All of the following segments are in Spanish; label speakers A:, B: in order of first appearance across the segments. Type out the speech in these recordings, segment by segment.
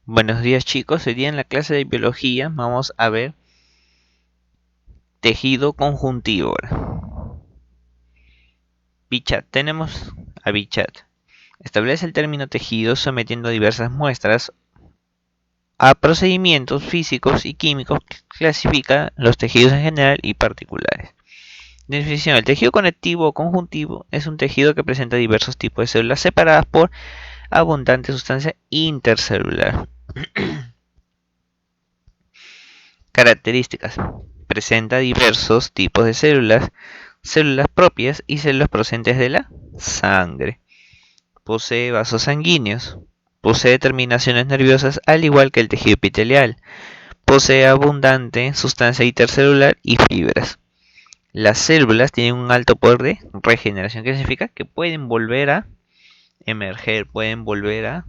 A: Buenos días chicos, hoy día en la clase de biología vamos a ver tejido conjuntivo. Bichat, tenemos a Bichat. Establece el término tejido sometiendo diversas muestras a procedimientos físicos y químicos que clasifican los tejidos en general y particulares. Definición: el tejido conectivo o conjuntivo es un tejido que presenta diversos tipos de células separadas por abundante sustancia intercelular. Características: presenta diversos tipos de células, células propias y células procedentes de la sangre. Posee vasos sanguíneos. Posee terminaciones nerviosas al igual que el tejido epitelial. Posee abundante sustancia intercelular y fibras. Las células tienen un alto poder de regeneración, que significa que pueden volver a emerger, pueden volver a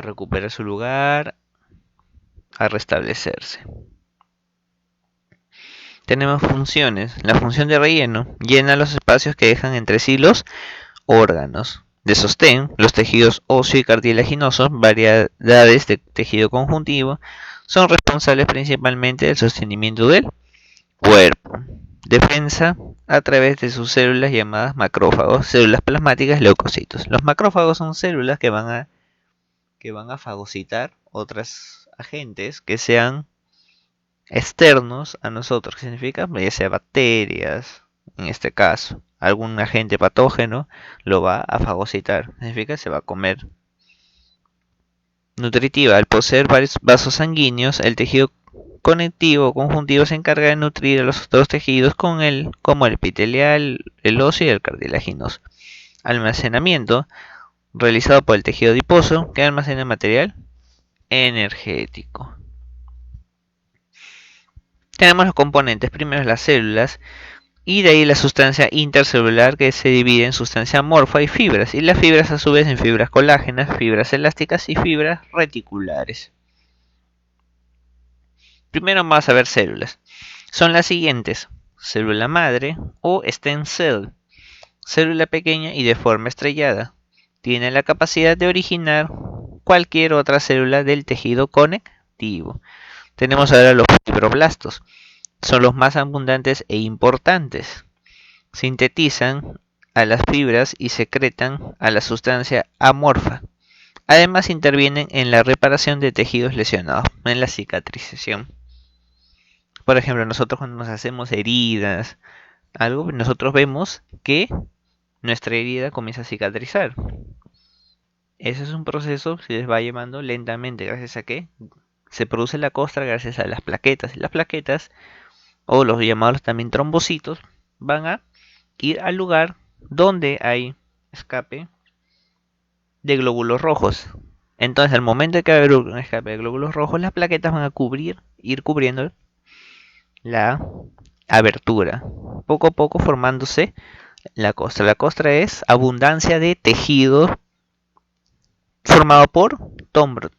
A: recuperar su lugar, a restablecerse. Tenemos funciones. La función de relleno llena los espacios que dejan entre sí los órganos. De sostén, los tejidos óseo y cartilaginosos, variedades de tejido conjuntivo, son responsables principalmente del sostenimiento del cuerpo. Defensa a través de sus células llamadas macrófagos, células plasmáticas, leucocitos. Los macrófagos son células que van a fagocitar otros agentes que sean externos a nosotros, que significa ya sea bacterias, en este caso, algún agente patógeno lo va a fagocitar, significa se va a comer. Nutritiva: al poseer varios vasos sanguíneos, el tejido conectivo o conjuntivo se encarga de nutrir a los otros tejidos como el epitelial, el óseo y el cartilaginoso. Almacenamiento: realizado por el tejido adiposo, que almacena material energético. Tenemos los componentes, primero las células, y de ahí la sustancia intercelular, que se divide en sustancia amorfa y fibras, y las fibras a su vez en fibras colágenas, fibras elásticas y fibras reticulares. Primero vamos a ver células. Son las siguientes: célula madre o stem cell, célula pequeña y de forma estrellada. Tiene la capacidad de originar cualquier otra célula del tejido conectivo. Tenemos ahora los fibroblastos. Son los más abundantes e importantes. Sintetizan a las fibras y secretan a la sustancia amorfa. Además intervienen en la reparación de tejidos lesionados, en la cicatrización. Por ejemplo, nosotros cuando nos hacemos heridas, nosotros vemos que nuestra herida comienza a cicatrizar. Ese es un proceso que se va llevando lentamente, gracias a que se produce la costra gracias a las plaquetas. Y las plaquetas, o los llamados también trombocitos, van a ir al lugar donde hay escape de glóbulos rojos. Entonces, al momento de que va a haber un escape de glóbulos rojos, las plaquetas van a ir cubriendo la abertura, poco a poco formándose la costra. La costra es abundancia de tejido formado por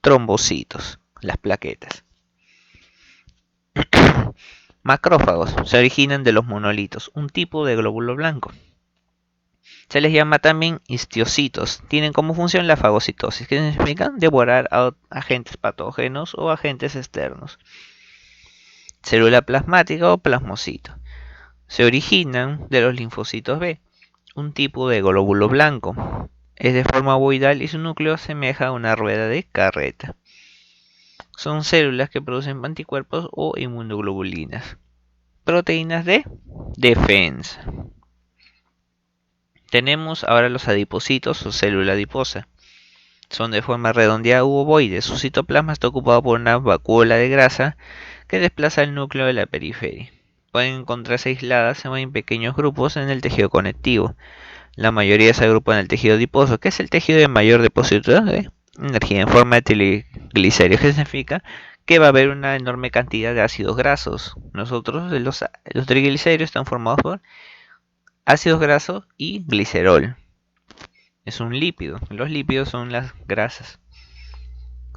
A: trombocitos, las plaquetas. Macrófagos se originan de los monolitos, un tipo de glóbulo blanco. Se les llama también histiocitos. Tienen como función la fagocitosis, que significa devorar a agentes patógenos o agentes externos. Célula plasmática o plasmocito. Se originan de los linfocitos B, un tipo de glóbulo blanco. Es de forma ovoidal y su núcleo asemeja a una rueda de carreta. Son células que producen anticuerpos o inmunoglobulinas. Proteínas de defensa. Tenemos ahora los adipocitos o célula adiposa. Son de forma redondeada u ovoide. Su citoplasma está ocupado por una vacuola de grasa que desplaza el núcleo de la periferia. Pueden encontrarse aisladas o en pequeños grupos en el tejido conectivo. La mayoría se agrupa en el tejido adiposo, que es el tejido de mayor depósito de energía en forma de triglicéridos, que significa que va a haber una enorme cantidad de ácidos grasos. Los triglicéridos están formados por ácidos grasos y glicerol. Es un lípido. Los lípidos son las grasas.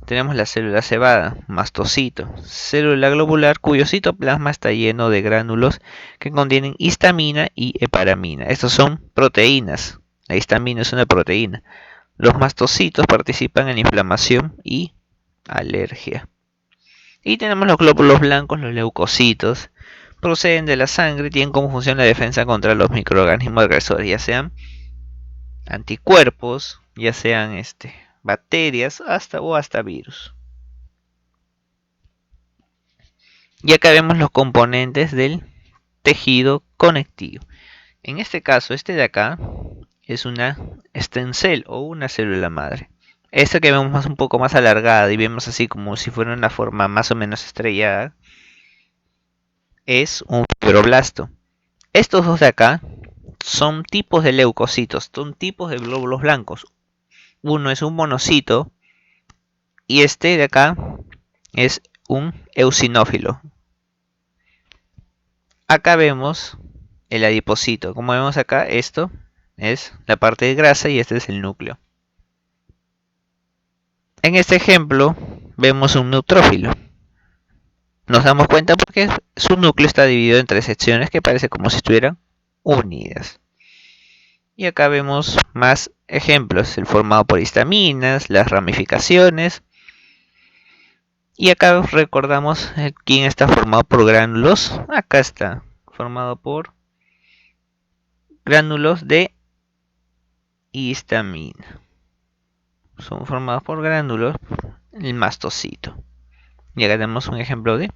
A: Tenemos la célula cebada, mastocito, célula globular cuyo citoplasma está lleno de gránulos que contienen histamina y heparamina. Estos son proteínas. La histamina es una proteína. Los mastocitos participan en la inflamación y alergia. Y tenemos los glóbulos blancos, los leucocitos. Proceden de la sangre y tienen como función la defensa contra los microorganismos agresores, ya sean anticuerpos, ya sean bacterias hasta virus. Y acá vemos los componentes del tejido conectivo. En este caso, este de acá es una stem cell o una célula madre. Esta que vemos un poco más alargada y vemos así como si fuera una forma más o menos estrellada, es un fibroblasto. Estos dos de acá son tipos de leucocitos, son tipos de glóbulos blancos. Uno es un monocito y este de acá es un eosinófilo. Acá vemos el adipocito. Como vemos acá, esto es la parte de grasa y este es el núcleo. En este ejemplo vemos un neutrófilo. Nos damos cuenta porque su núcleo está dividido en 3 secciones que parece como si estuvieran unidas. Y acá vemos más ejemplos, el formado por histaminas, las ramificaciones. Y acá recordamos quién está formado por gránulos. Acá está formado por gránulos de histamina. Son formados por gránulos, el mastocito. Y acá tenemos un ejemplo de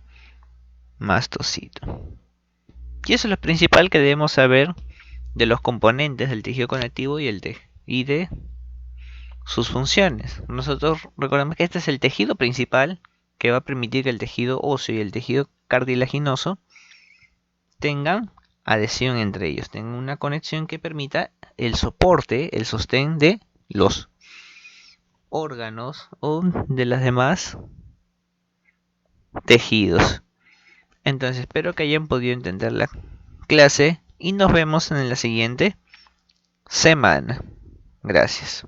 A: mastocito. Y eso es lo principal que debemos saber de los componentes del tejido conectivo y de sus funciones. Nosotros recordamos que este es el tejido principal que va a permitir que el tejido óseo y el tejido cartilaginoso tengan adhesión entre ellos, tengan una conexión que permita el soporte, el sostén de los órganos o de las demás tejidos. Entonces espero que hayan podido entender la clase y nos vemos en la siguiente semana. Gracias.